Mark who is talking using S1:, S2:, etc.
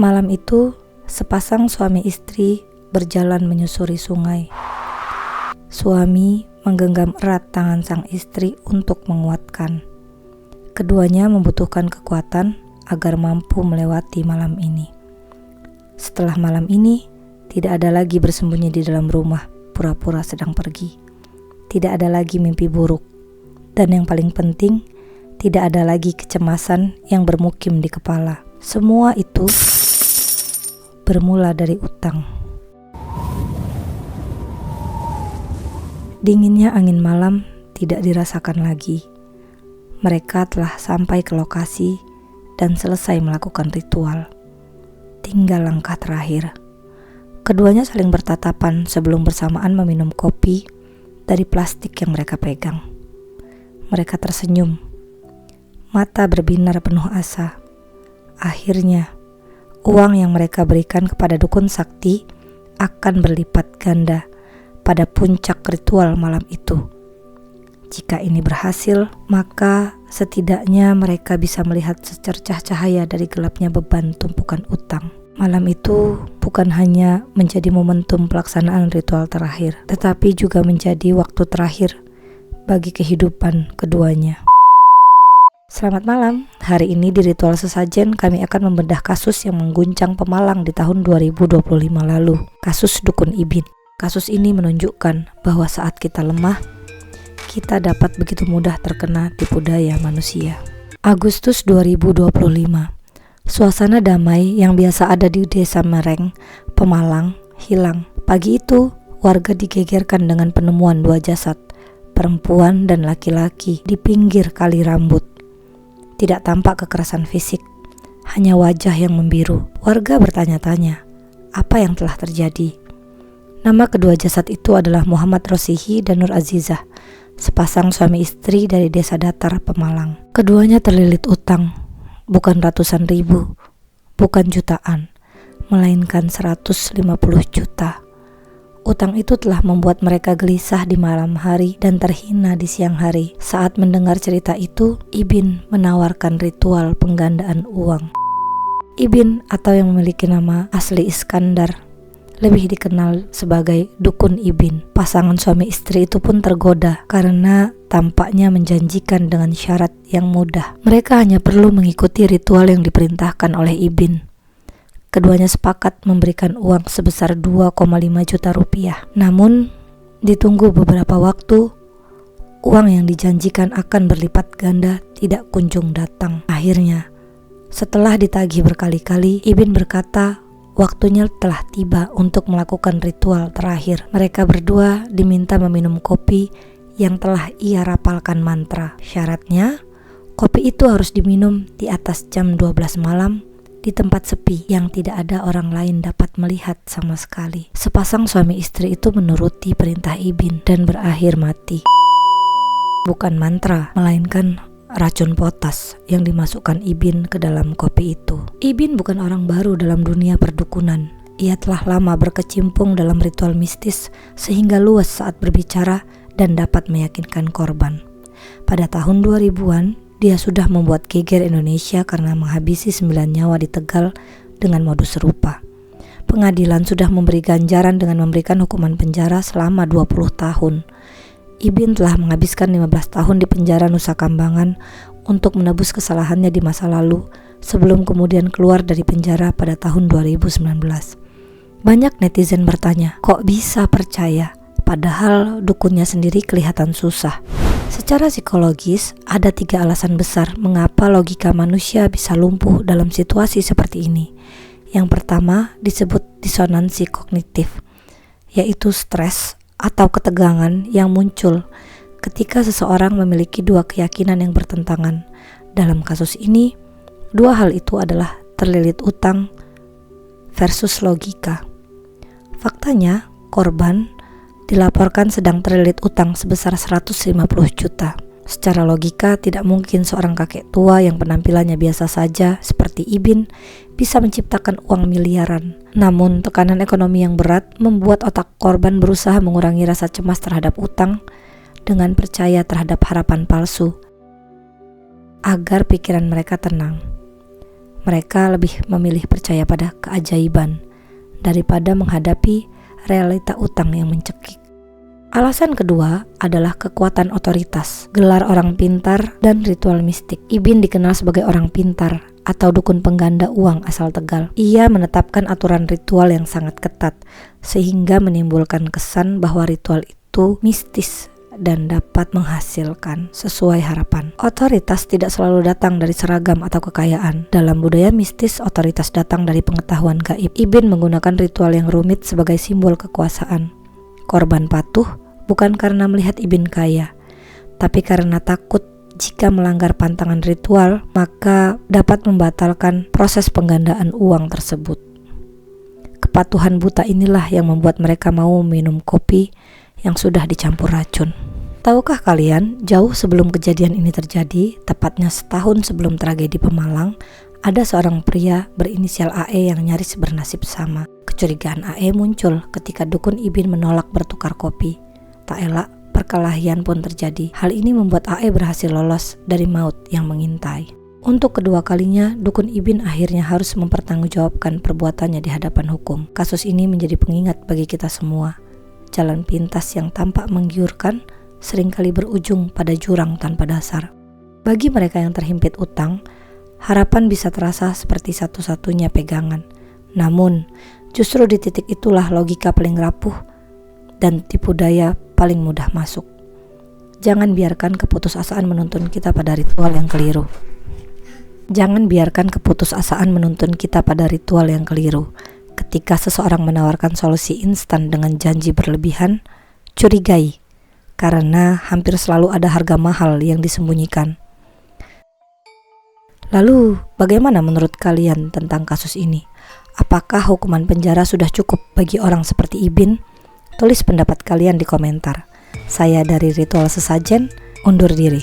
S1: Malam itu, sepasang suami istri berjalan menyusuri sungai. Suami menggenggam erat tangan sang istri untuk menguatkan. Keduanya membutuhkan kekuatan agar mampu melewati malam ini. Setelah malam ini, tidak ada lagi bersembunyi di dalam rumah, pura-pura sedang pergi. Tidak ada lagi mimpi buruk. Dan yang paling penting, tidak ada lagi kecemasan yang bermukim di kepala. Semua itu bermula dari utang. Dinginnya angin malam tidak dirasakan lagi. Mereka telah sampai ke lokasi dan selesai melakukan ritual. Tinggal langkah terakhir. Keduanya saling bertatapan sebelum bersamaan meminum kopi dari plastik yang mereka pegang. Mereka tersenyum. Mata berbinar penuh asa. Akhirnya, uang yang mereka berikan kepada dukun sakti akan berlipat ganda pada puncak ritual malam itu. Jika ini berhasil, maka setidaknya mereka bisa melihat secercah cahaya dari gelapnya beban tumpukan utang. Malam itu bukan hanya menjadi momentum pelaksanaan ritual terakhir, tetapi juga menjadi waktu terakhir bagi kehidupan keduanya. Selamat malam, hari ini di Ritual Sesajen kami akan membedah kasus yang mengguncang Pemalang di tahun 2025 lalu, kasus Dukun Ibin. Kasus ini menunjukkan bahwa saat kita lemah, kita dapat begitu mudah terkena tipu daya manusia. Agustus 2025, suasana damai yang biasa ada di Desa Mereng, Pemalang, hilang. Pagi itu, warga digegerkan dengan penemuan dua jasad, perempuan dan laki-laki di pinggir kali rambut. Tidak tampak kekerasan fisik, hanya wajah yang membiru. Warga bertanya-tanya, apa yang telah terjadi? Nama kedua jasad itu adalah Muhammad Rosihi dan Nur Azizah, sepasang suami istri dari Desa Datar, Pemalang. Keduanya terlilit utang, bukan ratusan ribu, bukan jutaan, melainkan 150 juta. Utang itu telah membuat mereka gelisah di malam hari dan terhina di siang hari. Saat mendengar cerita itu, Ibin menawarkan ritual penggandaan uang. Ibin atau yang memiliki nama asli Iskandar, lebih dikenal sebagai Dukun Ibin. Pasangan suami istri itu pun tergoda karena tampaknya menjanjikan dengan syarat yang mudah. Mereka hanya perlu mengikuti ritual yang diperintahkan oleh Ibin. Keduanya sepakat memberikan uang sebesar 2,5 juta rupiah. Namun, ditunggu beberapa waktu, uang yang dijanjikan akan berlipat ganda tidak kunjung datang. Akhirnya, setelah ditagih berkali-kali, Ibin berkata waktunya telah tiba untuk melakukan ritual terakhir. Mereka berdua diminta meminum kopi yang telah ia rapalkan mantra. Syaratnya, kopi itu harus diminum di atas jam 12 malam di tempat sepi yang tidak ada orang lain dapat melihat sama sekali. Sepasang suami istri itu menuruti perintah Ibin dan berakhir mati. Bukan mantra, melainkan racun potas yang dimasukkan Ibin ke dalam kopi itu. Ibin bukan orang baru dalam dunia perdukunan. Ia telah lama berkecimpung dalam ritual mistis sehingga luas saat berbicara dan dapat meyakinkan korban. Pada tahun 2000-an, dia sudah membuat geger Indonesia karena menghabisi 9 nyawa di Tegal dengan modus serupa. Pengadilan sudah memberi ganjaran dengan memberikan hukuman penjara selama 20 tahun. Ibin telah menghabiskan 15 tahun di penjara Nusa Kambangan untuk menebus kesalahannya di masa lalu sebelum kemudian keluar dari penjara pada tahun 2019. Banyak netizen bertanya, kok bisa percaya? Padahal dukunnya sendiri kelihatan susah. Secara psikologis, ada 3 alasan besar mengapa logika manusia bisa lumpuh dalam situasi seperti ini. Yang pertama disebut disonansi kognitif, yaitu stres atau ketegangan yang muncul ketika seseorang memiliki dua keyakinan yang bertentangan. Dalam kasus ini, dua hal itu adalah terlilit utang versus logika. Faktanya, korban dilaporkan sedang terlilit utang sebesar 150 juta. Secara logika, tidak mungkin seorang kakek tua yang penampilannya biasa saja seperti Ibin bisa menciptakan uang miliaran. Namun, tekanan ekonomi yang berat membuat otak korban berusaha mengurangi rasa cemas terhadap utang dengan percaya terhadap harapan palsu agar pikiran mereka tenang. Mereka lebih memilih percaya pada keajaiban daripada menghadapi realita utang yang mencekik. Alasan kedua adalah kekuatan otoritas, gelar orang pintar, dan ritual mistik. Ibin dikenal sebagai orang pintar atau dukun pengganda uang asal Tegal. Ia menetapkan aturan ritual yang sangat ketat, sehingga menimbulkan kesan bahwa ritual itu mistis dan dapat menghasilkan sesuai harapan. Otoritas tidak selalu datang dari seragam atau kekayaan. Dalam budaya mistis, otoritas datang dari pengetahuan gaib. Ibin menggunakan ritual yang rumit sebagai simbol kekuasaan. Korban patuh bukan karena melihat Ibin kaya, tapi karena takut jika melanggar pantangan ritual, maka dapat membatalkan proses penggandaan uang tersebut. Kepatuhan buta inilah yang membuat mereka mau minum kopi yang sudah dicampur racun. Tahukah kalian, jauh sebelum kejadian ini terjadi, tepatnya setahun sebelum tragedi Pemalang, ada seorang pria berinisial AE yang nyaris bernasib sama. Kecurigaan AE muncul ketika dukun Ibin menolak bertukar kopi. Tak elak, perkelahian pun terjadi. Hal ini membuat AE berhasil lolos dari maut yang mengintai. Untuk kedua kalinya, dukun Ibin akhirnya harus mempertanggungjawabkan perbuatannya di hadapan hukum. Kasus ini menjadi pengingat bagi kita semua. Jalan pintas yang tampak menggiurkan seringkali berujung pada jurang tanpa dasar. Bagi mereka yang terhimpit utang, harapan bisa terasa seperti satu-satunya pegangan. Namun, justru di titik itulah logika paling rapuh dan tipu daya paling mudah masuk. Jangan biarkan keputusasaan menuntun kita pada ritual yang keliru. Jangan biarkan keputusasaan menuntun kita pada ritual yang keliru. Ketika seseorang menawarkan solusi instan dengan janji berlebihan, curigai, karena hampir selalu ada harga mahal yang disembunyikan. Lalu, bagaimana menurut kalian tentang kasus ini? Apakah hukuman penjara sudah cukup bagi orang seperti Ibin? Tulis pendapat kalian di komentar. Saya dari Ritual Sesajen, undur diri.